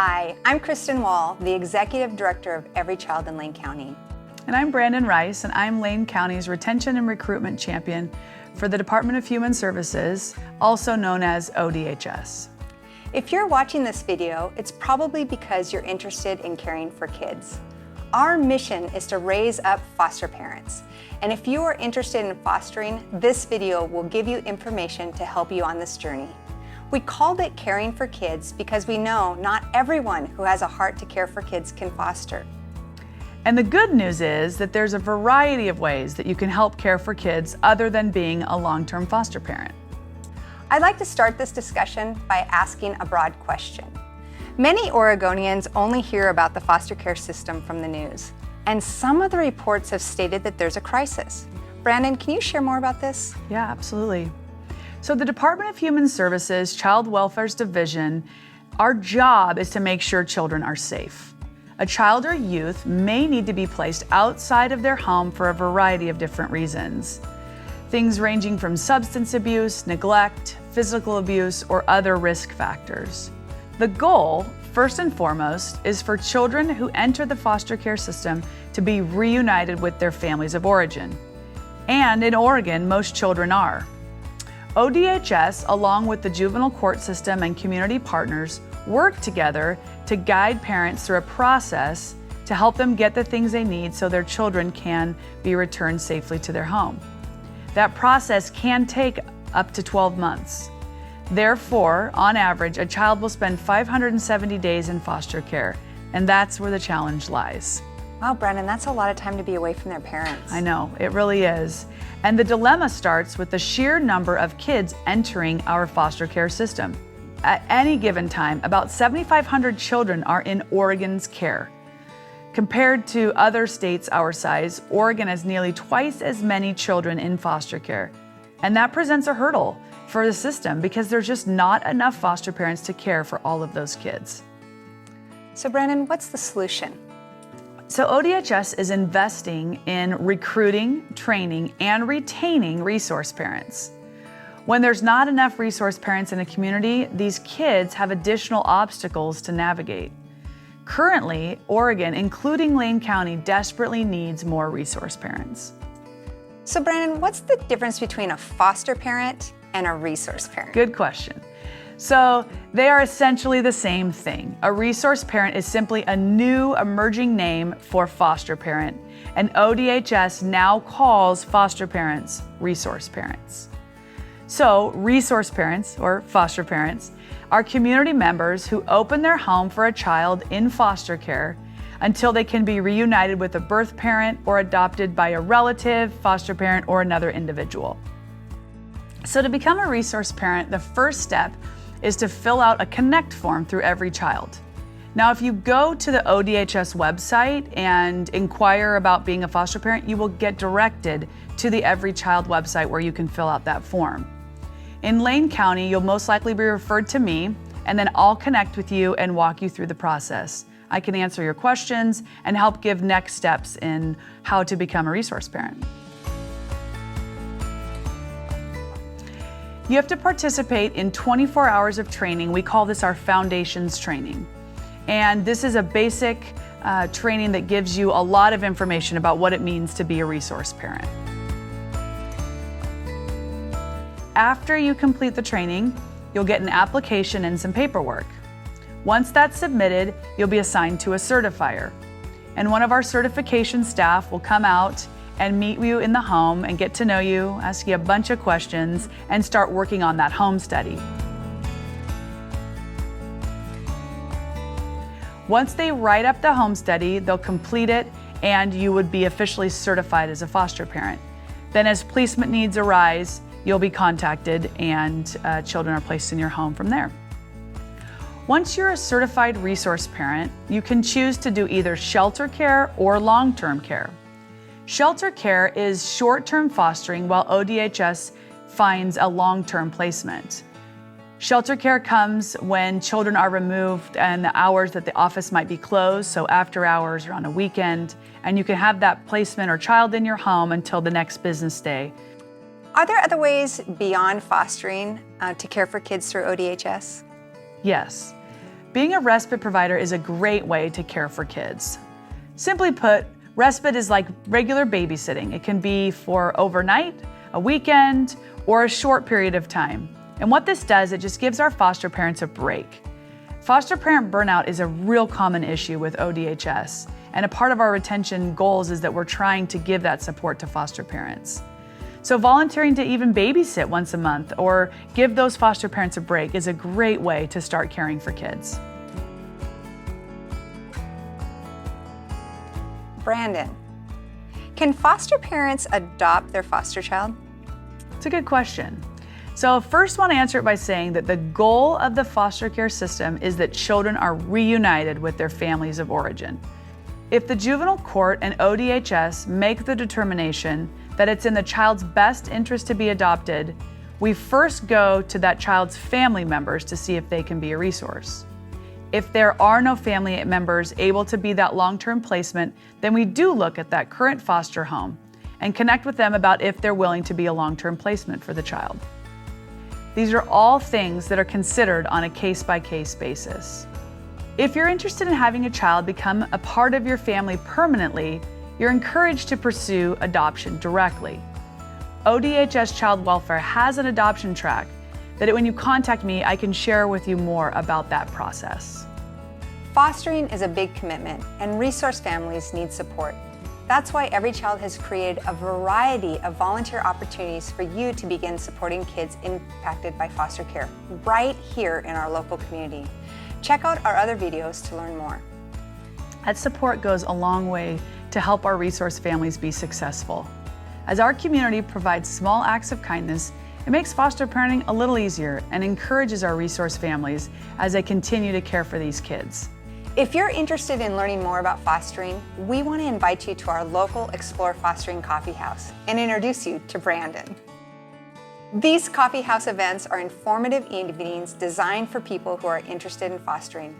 Hi, I'm Kristen Wall, the Executive Director of Every Child in Lane County. And I'm Brandon Rice, and I'm Lane County's Retention and Recruitment Champion for the Department of Human Services, also known as ODHS. If you're watching this video, it's probably because you're interested in caring for kids. Our mission is to raise up foster parents. And if you are interested in fostering, this video will give you information to help you on this journey. We called it Caring for Kids because we know not everyone who has a heart to care for kids can foster. And the good news is that there's a variety of ways that you can help care for kids other than being a long-term foster parent. I'd like to start this discussion by asking a broad question. Many Oregonians only hear about the foster care system from the news, and some of the reports have stated that there's a crisis. Brandon, can you share more about this? Yeah, absolutely. So the Department of Human Services Child Welfare's Division, our job is to make sure children are safe. A child or youth may need to be placed outside of their home for a variety of different reasons. Things ranging from substance abuse, neglect, physical abuse, or other risk factors. The goal, first and foremost, is for children who enter the foster care system to be reunited with their families of origin. And in Oregon, most children are. ODHS, along with the juvenile court system and community partners, work together to guide parents through a process to help them get the things they need so their children can be returned safely to their home. That process can take up to 12 months. Therefore, on average, a child will spend 570 days in foster care, and that's where the challenge lies. Wow, Brandon, that's a lot of time to be away from their parents. I know, it really is. And the dilemma starts with the sheer number of kids entering our foster care system. At any given time, about 7,500 children are in Oregon's care. Compared to other states our size, Oregon has nearly twice as many children in foster care. And that presents a hurdle for the system because there's just not enough foster parents to care for all of those kids. So Brandon, what's the solution? So ODHS is investing in recruiting, training, and retaining resource parents. When there's not enough resource parents in a community, these kids have additional obstacles to navigate. Currently, Oregon, including Lane County, desperately needs more resource parents. So Brandon, what's the difference between a foster parent and a resource parent? Good question. So they are essentially the same thing. A resource parent is simply a new emerging name for foster parent, and ODHS now calls foster parents resource parents. So resource parents, or foster parents, are community members who open their home for a child in foster care until they can be reunited with a birth parent or adopted by a relative, foster parent, or another individual. So to become a resource parent, the first step is to fill out a Connect form through Every Child. Now, if you go to the ODHS website and inquire about being a foster parent, you will get directed to the Every Child website where you can fill out that form. In Lane County, you'll most likely be referred to me, and then I'll connect with you and walk you through the process. I can answer your questions and help give next steps in how to become a resource parent. You have to participate in 24 hours of training. We call this our foundations training. And this is a basic training that gives you a lot of information about what it means to be a resource parent. After you complete the training, you'll get an application and some paperwork. Once that's submitted, you'll be assigned to a certifier. And one of our certification staff will come out and meet you in the home and get to know you, ask you a bunch of questions, and start working on that home study. Once they write up the home study, they'll complete it, and you would be officially certified as a foster parent. Then as placement needs arise, you'll be contacted and children are placed in your home from there. Once you're a certified resource parent, you can choose to do either shelter care or long-term care. Shelter care is short-term fostering, while ODHS finds a long-term placement. Shelter care comes when children are removed and the hours that the office might be closed, so after hours or on a weekend, and you can have that placement or child in your home until the next business day. Are there other ways beyond fostering to care for kids through ODHS? Yes. Being a respite provider is a great way to care for kids. Simply put, respite is like regular babysitting. It can be for overnight, a weekend, or a short period of time. And what this does, it just gives our foster parents a break. Foster parent burnout is a real common issue with ODHS, and a part of our retention goals is that we're trying to give that support to foster parents. So volunteering to even babysit once a month or give those foster parents a break is a great way to start caring for kids. Brandon, can foster parents adopt their foster child? It's a good question. So first I want to answer it by saying that the goal of the foster care system is that children are reunited with their families of origin. If the juvenile court and ODHS make the determination that it's in the child's best interest to be adopted, we first go to that child's family members to see if they can be a resource. If there are no family members able to be that long-term placement, then we do look at that current foster home and connect with them about if they're willing to be a long-term placement for the child. These are all things that are considered on a case-by-case basis. If you're interested in having a child become a part of your family permanently, you're encouraged to pursue adoption directly. ODHS Child Welfare has an adoption track that when you contact me, I can share with you more about that process. Fostering is a big commitment, and resource families need support. That's why Every Child has created a variety of volunteer opportunities for you to begin supporting kids impacted by foster care right here in our local community. Check out our other videos to learn more. That support goes a long way to help our resource families be successful. As our community provides small acts of kindness, it makes foster parenting a little easier and encourages our resource families as they continue to care for these kids. If you're interested in learning more about fostering, we want to invite you to our local Explore Fostering Coffee House and introduce you to Brandon. These coffee house events are informative evenings designed for people who are interested in fostering.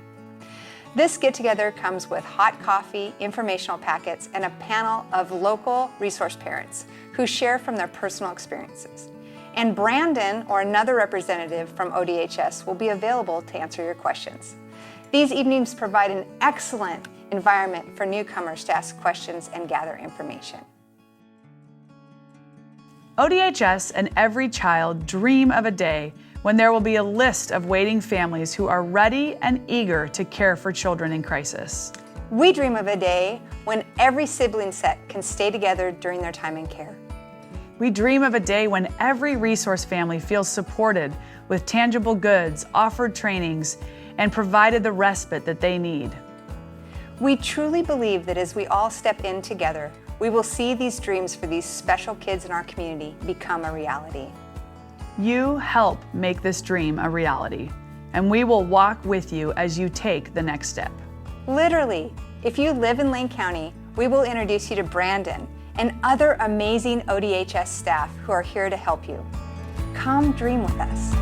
This get-together comes with hot coffee, informational packets, and a panel of local resource parents who share from their personal experiences. And Brandon or another representative from ODHS will be available to answer your questions. These evenings provide an excellent environment for newcomers to ask questions and gather information. ODHS and Every Child dream of a day when there will be a list of waiting families who are ready and eager to care for children in crisis. We dream of a day when every sibling set can stay together during their time in care. We dream of a day when every resource family feels supported with tangible goods, offered trainings, and provided the respite that they need. We truly believe that as we all step in together, we will see these dreams for these special kids in our community become a reality. You help make this dream a reality, and we will walk with you as you take the next step. Literally, if you live in Lane County, we will introduce you to Brandon and other amazing ODHS staff who are here to help you. Come dream with us.